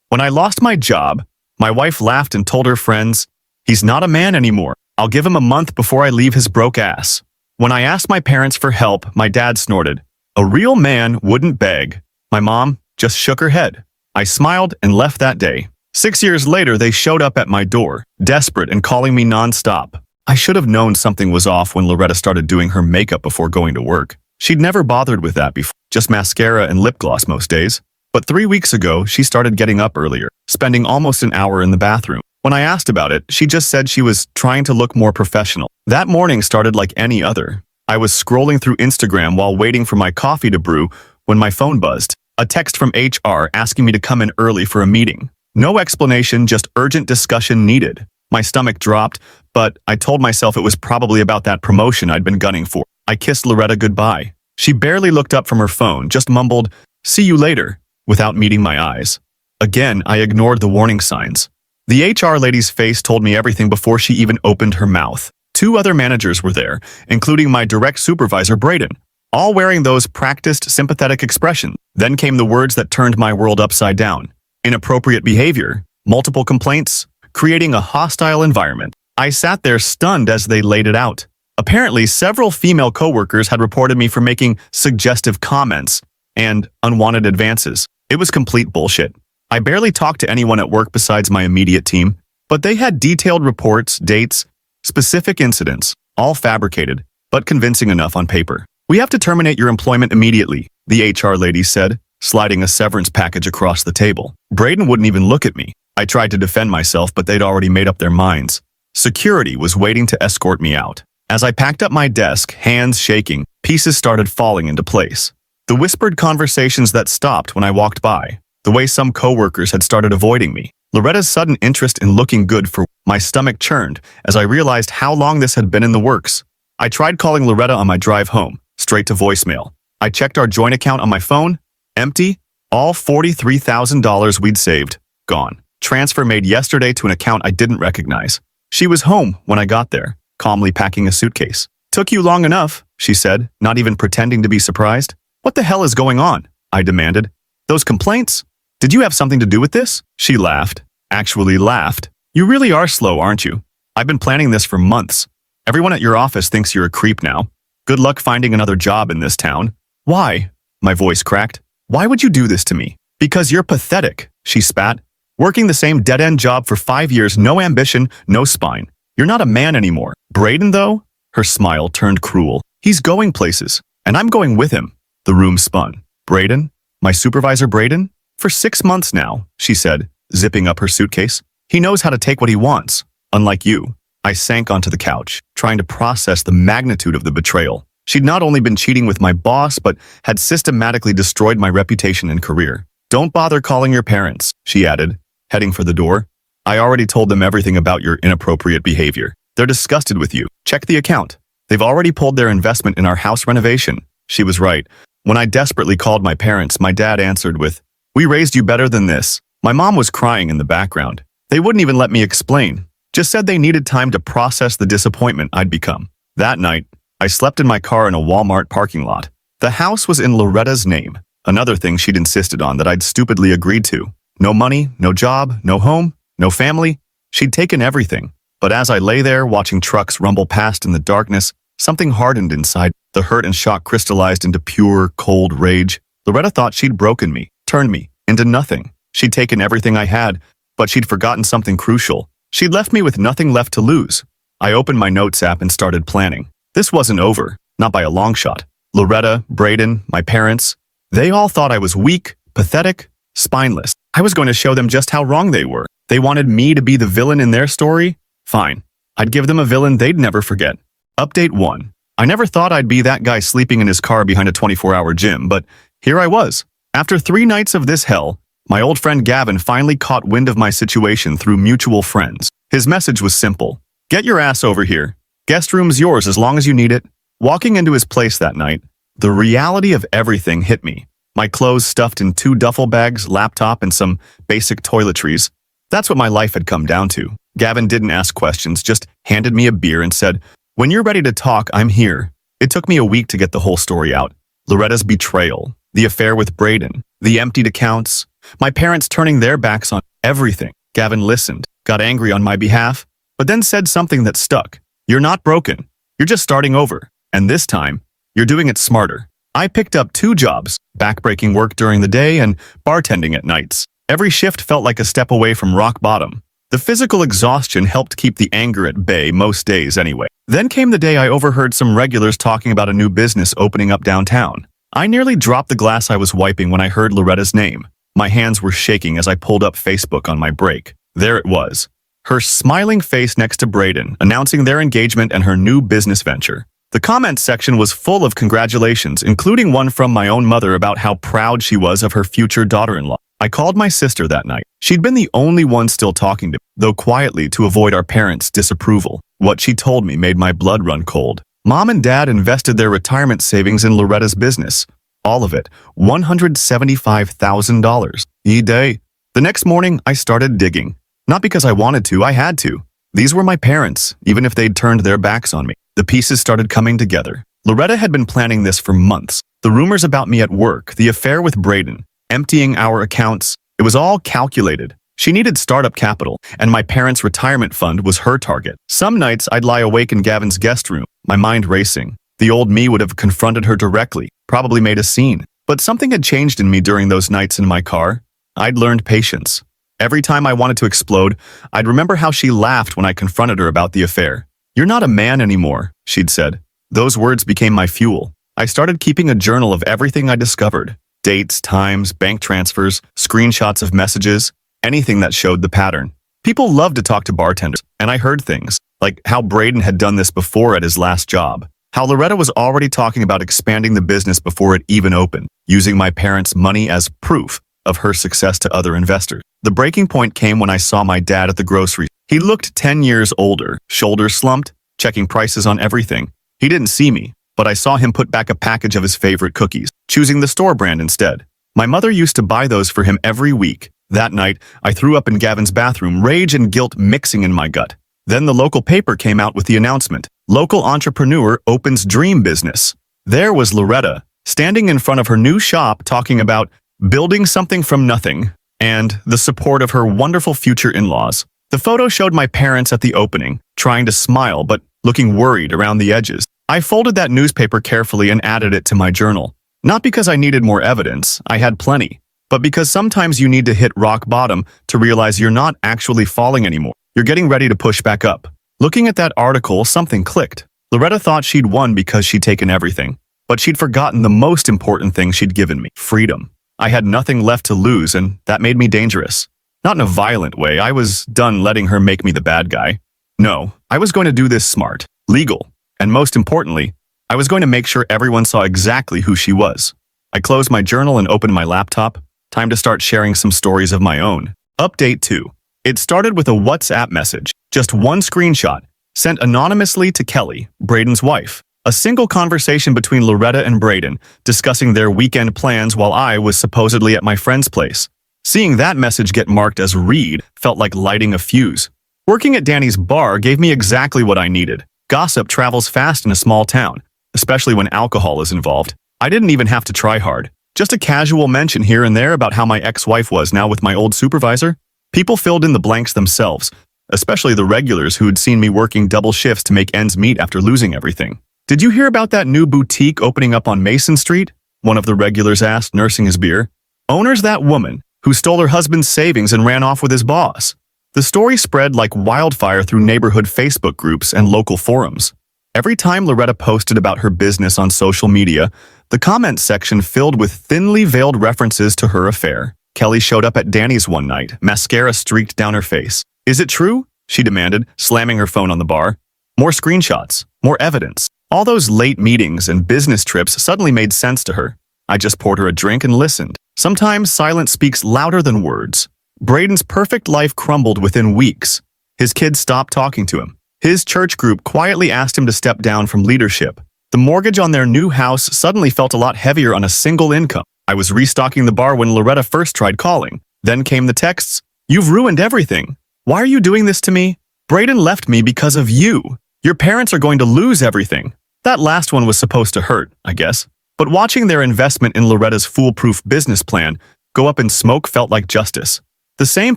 When I lost my job, my wife laughed and told her friends, "He's not a man anymore. I'll give him a month before I leave his broke ass." When I asked my parents for help, my dad snorted, "A real man wouldn't beg." My mom just shook her head. I smiled and left that day. 6 years later, they showed up at my door, desperate and calling me nonstop. I should have known something was off when Loretta started doing her makeup before going to work. She'd never bothered with that before, just mascara and lip gloss most days. But 3 weeks ago, she started getting up earlier, spending almost an hour in the bathroom. When I asked about it, she just said she was trying to look more professional. That morning started like any other. I was scrolling through Instagram while waiting for my coffee to brew when my phone buzzed. A text from HR asking me to come in early for a meeting. No explanation, just urgent discussion needed. My stomach dropped, but I told myself it was probably about that promotion I'd been gunning for. I kissed Loretta goodbye. She barely looked up from her phone, just mumbled, "See you later," without meeting my eyes. Again, I ignored the warning signs. The HR lady's face told me everything before she even opened her mouth. 2 other managers were there, including my direct supervisor, Braden, all wearing those practiced, sympathetic expressions. Then came the words that turned my world upside down. Inappropriate behavior, multiple complaints, creating a hostile environment. I sat there stunned as they laid it out. Apparently, several female coworkers had reported me for making suggestive comments and unwanted advances. It was complete bullshit. I barely talked to anyone at work besides my immediate team, but they had detailed reports, dates, specific incidents, all fabricated, but convincing enough on paper. "We have to terminate your employment immediately," the HR lady said, sliding a severance package across the table. Braden wouldn't even look at me. I tried to defend myself, but they'd already made up their minds. Security was waiting to escort me out. As I packed up my desk, hands shaking, pieces started falling into place. The whispered conversations that stopped when I walked by, the way some coworkers had started avoiding me, Loretta's sudden interest in looking good for my stomach churned as I realized how long this had been in the works. I tried calling Loretta on my drive home, straight to voicemail. I checked our joint account on my phone, empty, all $43,000 we'd saved, gone. Transfer made yesterday to an account I didn't recognize. She was home when I got there, calmly packing a suitcase. "Took you long enough," she said, not even pretending to be surprised. "What the hell is going on?" I demanded. "Those complaints? Did you have something to do with this?" She laughed. Actually laughed. "You really are slow, aren't you? I've been planning this for months. Everyone at your office thinks you're a creep now. Good luck finding another job in this town." "Why?" My voice cracked. "Why would you do this to me?" "Because you're pathetic," she spat. "Working the same dead-end job for 5 years, no ambition, no spine. You're not a man anymore. Braden, though?" Her smile turned cruel. "He's going places, and I'm going with him." The room spun. "Braden? My supervisor Braden? For 6 months now," she said, zipping up her suitcase. "He knows how to take what he wants, unlike you." I sank onto the couch, trying to process the magnitude of the betrayal. She'd not only been cheating with my boss, but had systematically destroyed my reputation and career. "Don't bother calling your parents," she added, heading for the door. "I already told them everything about your inappropriate behavior. They're disgusted with you. Check the account. They've already pulled their investment in our house renovation." She was right. When I desperately called my parents, my dad answered with, "We raised you better than this." My mom was crying in the background. They wouldn't even let me explain. Just said they needed time to process the disappointment I'd become. That night, I slept in my car in a Walmart parking lot. The house was in Loretta's name, another thing she'd insisted on that I'd stupidly agreed to. No money, no job, no home, no family. She'd taken everything. But as I lay there watching trucks rumble past in the darkness, something hardened inside. The hurt and shock crystallized into pure, cold rage. Loretta thought she'd broken me, turned me into nothing. She'd taken everything I had, but she'd forgotten something crucial. She'd left me with nothing left to lose. I opened my notes app and started planning. This wasn't over, not by a long shot. Loretta, Braden, my parents, they all thought I was weak, pathetic, spineless. I was going to show them just how wrong they were. They wanted me to be the villain in their story? Fine. I'd give them a villain they'd never forget. Update 1. I never thought I'd be that guy sleeping in his car behind a 24-hour gym, but here I was. After 3 nights of this hell, my old friend Gavin finally caught wind of my situation through mutual friends. His message was simple. "Get your ass over here. Guest room's yours as long as you need it." Walking into his place that night, the reality of everything hit me. My clothes stuffed in 2 duffel bags, laptop, and some basic toiletries. That's what my life had come down to. Gavin didn't ask questions, just handed me a beer and said, "When you're ready to talk, I'm here." It took me a week to get the whole story out. Loretta's betrayal, the affair with Braden, the emptied accounts, My parents turning their backs on everything. Gavin listened, got angry on my behalf, but then said something that stuck. You're not broken. You're just starting over. And this time, you're doing it smarter. I picked up 2 jobs, backbreaking work during the day and bartending at nights. Every shift felt like a step away from rock bottom. The physical exhaustion helped keep the anger at bay most days anyway. Then came the day I overheard some regulars talking about a new business opening up downtown. I nearly dropped the glass I was wiping when I heard Loretta's name. My hands were shaking as I pulled up Facebook on my break. There it was. Her smiling face next to Braden, announcing their engagement and her new business venture. The comment section was full of congratulations, including one from my own mother about how proud she was of her future daughter-in-law. I called my sister that night. She'd been the only one still talking to me, though quietly to avoid our parents' disapproval. What she told me made my blood run cold. Mom and Dad invested their retirement savings in Loretta's business. All of it, $175,000 a day. The next morning, I started digging. Not because I wanted to, I had to. These were my parents, even if they'd turned their backs on me. The pieces started coming together. Loretta had been planning this for months. The rumors about me at work, the affair with Braden, emptying our accounts, it was all calculated. She needed startup capital, and my parents' retirement fund was her target. Some nights I'd lie awake in Gavin's guest room, my mind racing. The old me would have confronted her directly, probably made a scene. But something had changed in me during those nights in my car. I'd learned patience. Every time I wanted to explode, I'd remember how she laughed when I confronted her about the affair. You're not a man anymore, she'd said. Those words became my fuel. I started keeping a journal of everything I discovered. Dates, times, bank transfers, screenshots of messages, anything that showed the pattern. People loved to talk to bartenders, and I heard things, like how Braden had done this before at his last job. How Loretta was already talking about expanding the business before it even opened, using my parents' money as proof of her success to other investors. The breaking point came when I saw my dad at the grocery. He looked 10 years older, shoulders slumped, checking prices on everything. He didn't see me, but I saw him put back a package of his favorite cookies, choosing the store brand instead. My mother used to buy those for him every week. That night, I threw up in Gavin's bathroom, rage and guilt mixing in my gut. Then the local paper came out with the announcement. Local entrepreneur opens dream business. There was Loretta, standing in front of her new shop talking about building something from nothing and the support of her wonderful future in-laws. The photo showed my parents at the opening, trying to smile but looking worried around the edges. I folded that newspaper carefully and added it to my journal. Not because I needed more evidence, I had plenty, but because sometimes you need to hit rock bottom to realize you're not actually falling anymore. You're getting ready to push back up. Looking at that article, something clicked. Loretta thought she'd won because she'd taken everything, but she'd forgotten the most important thing she'd given me, freedom. I had nothing left to lose, and that made me dangerous. Not in a violent way. I was done letting her make me the bad guy. No, I was going to do this smart, legal, and most importantly, I was going to make sure everyone saw exactly who she was. I closed my journal and opened my laptop. Time to start sharing some stories of my own. Update 2. It started with a WhatsApp message, just one screenshot, sent anonymously to Kelly, Braden's wife. A single conversation between Loretta and Braden, discussing their weekend plans while I was supposedly at my friend's place. Seeing that message get marked as read felt like lighting a fuse. Working at Danny's bar gave me exactly what I needed. Gossip travels fast in a small town, especially when alcohol is involved. I didn't even have to try hard. Just a casual mention here and there about how my ex-wife was now with my old supervisor. People filled in the blanks themselves, especially the regulars who had seen me working double shifts to make ends meet after losing everything. Did you hear about that new boutique opening up on Mason Street? One of the regulars asked, nursing his beer. Owner's that woman who stole her husband's savings and ran off with his boss. The story spread like wildfire through neighborhood Facebook groups and local forums. Every time Loretta posted about her business on social media, the comment section filled with thinly veiled references to her affair. Kelly showed up at Danny's one night, mascara streaked down her face. Is it true? She demanded, slamming her phone on the bar. More screenshots, more evidence. All those late meetings and business trips suddenly made sense to her. I just poured her a drink and listened. Sometimes silence speaks louder than words. Braden's perfect life crumbled within weeks. His kids stopped talking to him. His church group quietly asked him to step down from leadership. The mortgage on their new house suddenly felt a lot heavier on a single income. I was restocking the bar when Loretta first tried calling. Then came the texts. You've ruined everything. Why are you doing this to me? Braden left me because of you. Your parents are going to lose everything. That last one was supposed to hurt, I guess. But watching their investment in Loretta's foolproof business plan go up in smoke felt like justice. The same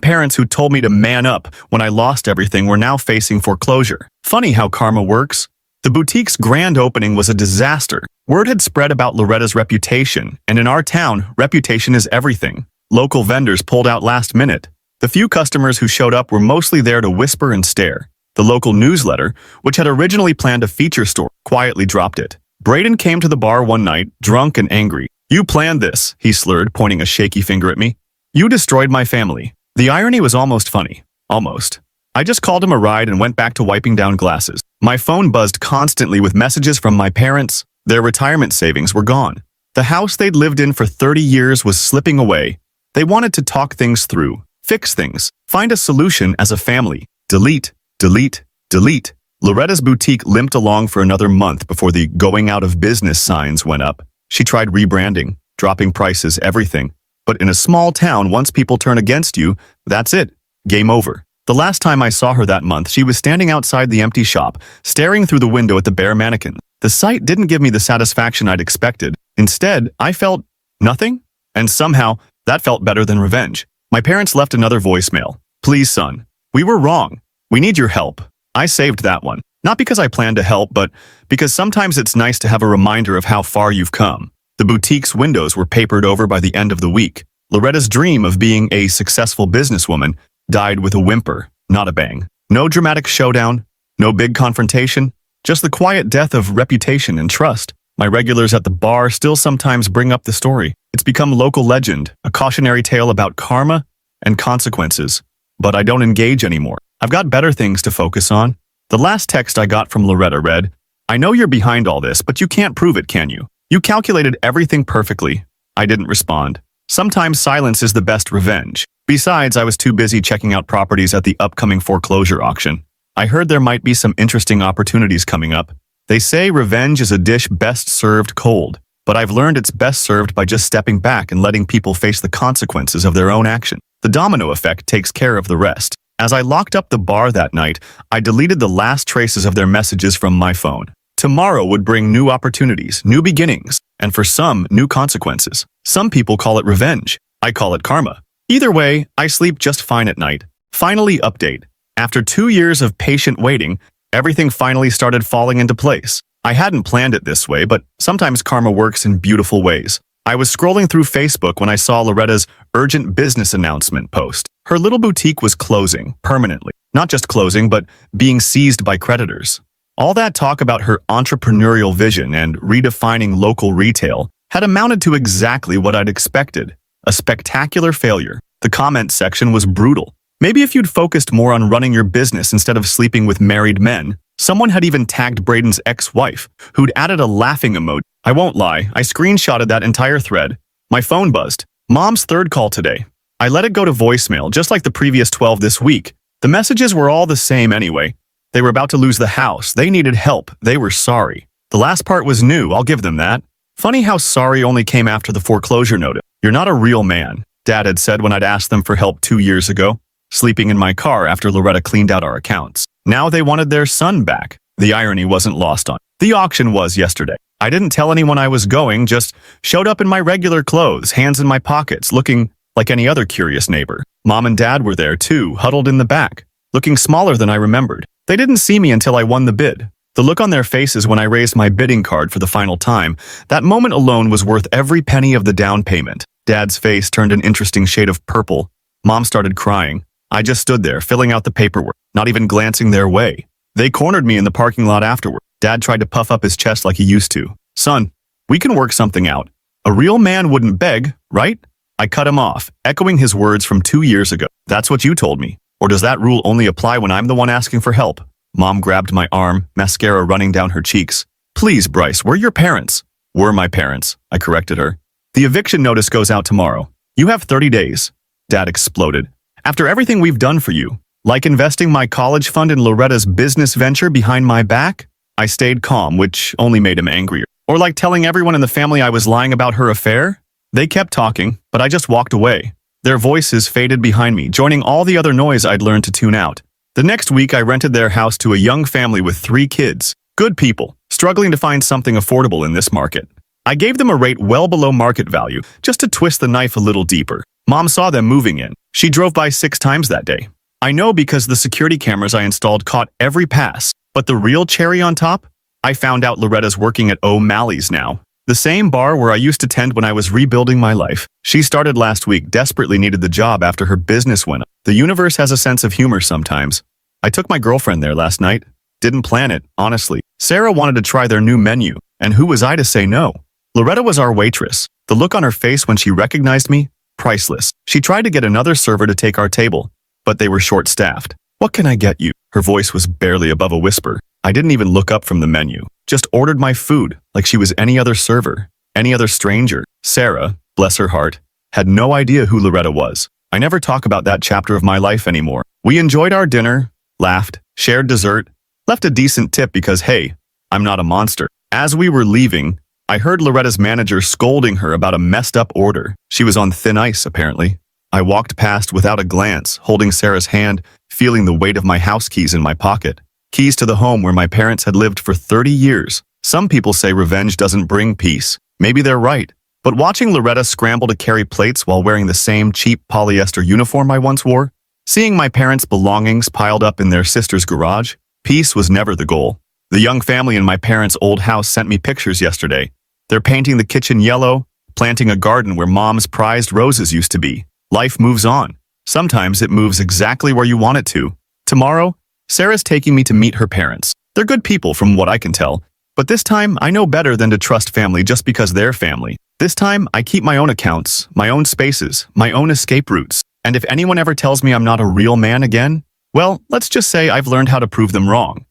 parents who told me to man up when I lost everything were now facing foreclosure. Funny how karma works. The boutique's grand opening was a disaster. Word had spread about Loretta's reputation, and in our town, reputation is everything. Local vendors pulled out last minute. The few customers who showed up were mostly there to whisper and stare. The local newsletter, which had originally planned a feature story, quietly dropped it. Braden came to the bar one night, drunk and angry. "You planned this," he slurred, pointing a shaky finger at me. "You destroyed my family." The irony was almost funny. Almost. I just called him a ride and went back to wiping down glasses. My phone buzzed constantly with messages from my parents. Their retirement savings were gone. The house they'd lived in for 30 years was slipping away. They wanted to talk things through, fix things, find a solution as a family. Delete, delete, delete. Loretta's boutique limped along for another month before the going out of business signs went up. She tried rebranding, dropping prices, everything. But in a small town, once people turn against you, that's it. Game over. The last time I saw her that month, she was standing outside the empty shop, staring through the window at the bare mannequin. The sight didn't give me the satisfaction I'd expected. Instead, I felt nothing. And somehow, that felt better than revenge. My parents left another voicemail. "Please, son. We were wrong. We need your help." I saved that one. Not because I planned to help, but because sometimes it's nice to have a reminder of how far you've come. The boutique's windows were papered over by the end of the week. Loretta's dream of being a successful businesswoman died with a whimper, not a bang. No dramatic showdown, no big confrontation, just the quiet death of reputation and trust. My regulars at the bar still sometimes bring up the story. It's become local legend, a cautionary tale about karma and consequences. But I don't engage anymore. I've got better things to focus on. The last text I got from Loretta read, "I know you're behind all this, but you can't prove it, can you? You calculated everything perfectly." I didn't respond. Sometimes silence is the best revenge. Besides, I was too busy checking out properties at the upcoming foreclosure auction. I heard there might be some interesting opportunities coming up. They say revenge is a dish best served cold, but I've learned it's best served by just stepping back and letting people face the consequences of their own action. The domino effect takes care of the rest. As I locked up the bar that night, I deleted the last traces of their messages from my phone. Tomorrow would bring new opportunities, new beginnings, and for some, new consequences. Some people call it revenge. I call it karma. Either way, I sleep just fine at night. Finally, update. After 2 years of patient waiting, everything finally started falling into place. I hadn't planned it this way, but sometimes karma works in beautiful ways. I was scrolling through Facebook when I saw Loretta's urgent business announcement post. Her little boutique was closing, permanently. Not just closing, but being seized by creditors. All that talk about her entrepreneurial vision and redefining local retail had amounted to exactly what I'd expected. A spectacular failure. The comment section was brutal. Maybe if you'd focused more on running your business instead of sleeping with married men. Someone had even tagged Braden's ex-wife, who'd added a laughing emoji. I won't lie, I screenshotted that entire thread. My phone buzzed. Mom's third call today. I let it go to voicemail, just like the previous 12 this week. The messages were all the same anyway. They were about to lose the house. They needed help. They were sorry. The last part was new, I'll give them that. Funny how sorry only came after the foreclosure notice. "You're not a real man," Dad had said when I'd asked them for help 2 years ago, sleeping in my car after Loretta cleaned out our accounts. Now they wanted their son back. The irony wasn't lost on. The auction was yesterday. I didn't tell anyone I was going, just showed up in my regular clothes, hands in my pockets, looking like any other curious neighbor. Mom and Dad were there too, huddled in the back, looking smaller than I remembered. They didn't see me until I won the bid. The look on their faces when I raised my bidding card for the final time, that moment alone was worth every penny of the down payment. Dad's face turned an interesting shade of purple. Mom started crying. I just stood there, filling out the paperwork, not even glancing their way. They cornered me in the parking lot afterward. Dad tried to puff up his chest like he used to. "Son, we can work something out. A real man wouldn't beg, right?" I cut him off, echoing his words from 2 years ago. "That's what you told me. Or does that rule only apply when I'm the one asking for help?" Mom grabbed my arm, mascara running down her cheeks. "Please, Bryce, we're your parents." "We're my parents," I corrected her. "The eviction notice goes out tomorrow. You have 30 days. Dad exploded. "After everything we've done for you, like investing my college fund in Loretta's business venture behind my back?" I stayed calm, which only made him angrier. "Or like telling everyone in the family I was lying about her affair?" They kept talking, but I just walked away. Their voices faded behind me, joining all the other noise I'd learned to tune out. The next week, I rented their house to a young family with 3 kids. Good people, struggling to find something affordable in this market. I gave them a rate well below market value, just to twist the knife a little deeper. Mom saw them moving in. She drove by 6 times that day. I know because the security cameras I installed caught every pass. But the real cherry on top? I found out Loretta's working at O'Malley's now. The same bar where I used to tend when I was rebuilding my life. She started last week, desperately needed the job after her business went up. The universe has a sense of humor sometimes. I took my girlfriend there last night. Didn't plan it, honestly. Sarah wanted to try their new menu, and who was I to say no? Loretta was our waitress. The look on her face when she recognized me? Priceless. She tried to get another server to take our table, but they were short-staffed. What can I get you? Her voice was barely above a whisper. I didn't even look up from the menu. Just ordered my food like she was any other server, any other stranger. Sarah, bless her heart, had no idea who Loretta was. I never talk about that chapter of my life anymore. We enjoyed our dinner, laughed, shared dessert, left a decent tip because, hey, I'm not a monster. As we were leaving, I heard Loretta's manager scolding her about a messed up order. She was on thin ice, apparently. I walked past without a glance, holding Sarah's hand, feeling the weight of my house keys in my pocket. Keys to the home where my parents had lived for 30 years. Some people say revenge doesn't bring peace. Maybe they're right. But watching Loretta scramble to carry plates while wearing the same cheap polyester uniform I once wore, seeing my parents' belongings piled up in their sister's garage, peace was never the goal. The young family in my parents' old house sent me pictures yesterday. They're painting the kitchen yellow, planting a garden where Mom's prized roses used to be. Life moves on. Sometimes it moves exactly where you want it to. Tomorrow, Sarah's taking me to meet her parents. They're good people from what I can tell, but this time I know better than to trust family just because they're family. This time I keep my own accounts, my own spaces, my own escape routes. And if anyone ever tells me I'm not a real man again, well, let's just say I've learned how to prove them wrong.